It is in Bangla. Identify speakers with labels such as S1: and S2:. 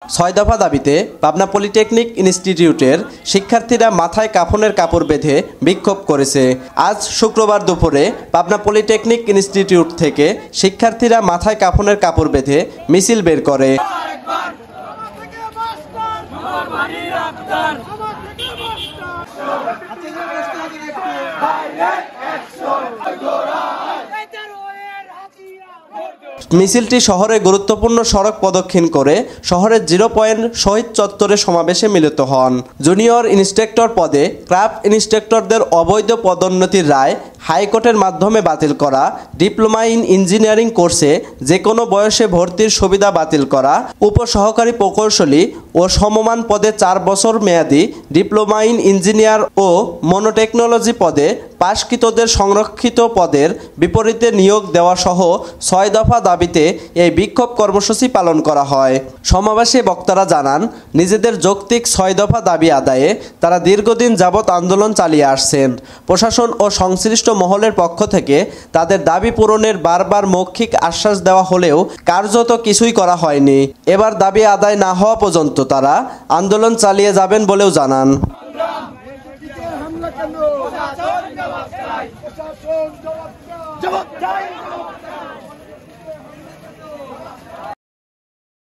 S1: ছয় দফা দাবিতে পাবনা পলিটেকনিক ইনস্টিটিউটের শিক্ষার্থীরা মাথায় কাফনের কাপড় বেঁধে বিক্ষোভ করেছে। আজ শুক্রবার দুপুরে পাবনা পলিটেকনিক ইনস্টিটিউট থেকে শিক্ষার্থীরা মাথায় কাফনের কাপড় বেঁধে মিছিল বের করে। মিছিলটি শহরের গুরুত্বপূর্ণ সড়ক প্রদক্ষিণ করে শহরের 0 পয়েন্ট শহীদ চত্বরে সমাবেশে মিলিত হন। জুনিয়র ইন্সট্রাক্টর পদে ক্রাফট ইন্সট্রাক্টরদের অবৈধ পদোন্নতির রায় হাইকোর্টের মাধ্যমে বাতিল করা, ডিপ্লোমা ইন ইঞ্জিনিয়ারিং কোর্সে যে কোনো বয়সে ভর্তির সুবিধা বাতিল করা, উপসহকারী প্রকৌশলী ও সমমান পদে 4 বছর মেয়াদি ডিপ্লোমা ইন ইঞ্জিনিয়ার ও মনোটেকনোলজি পদে পাশকৃতদের সংরক্ষিত পদের বিপরীতে নিয়োগ দেওয়া সহ 6 দফা দাবিতে এই বিক্ষোভ কর্মসূচি পালন করা হয়। সমাবেশে বক্তারা জানান, নিজেদের যৌক্তিক 6 দফা দাবি আদায়ে তারা দীর্ঘদিন যাবৎ আন্দোলন চালিয়ে আসছেন। প্রশাসন ও সংশ্লিষ্ট মহলের পক্ষ থেকে তাদের দাবি পূরণের বারবার মৌখিক আশ্বাস দেওয়া হলেও কার্যত কিছুই করা হয়নি। এবার দাবি আদায় না হওয়া পর্যন্ত তারা আন্দোলন চালিয়ে যাবেন বলেও জানান।
S2: জবাব চাই।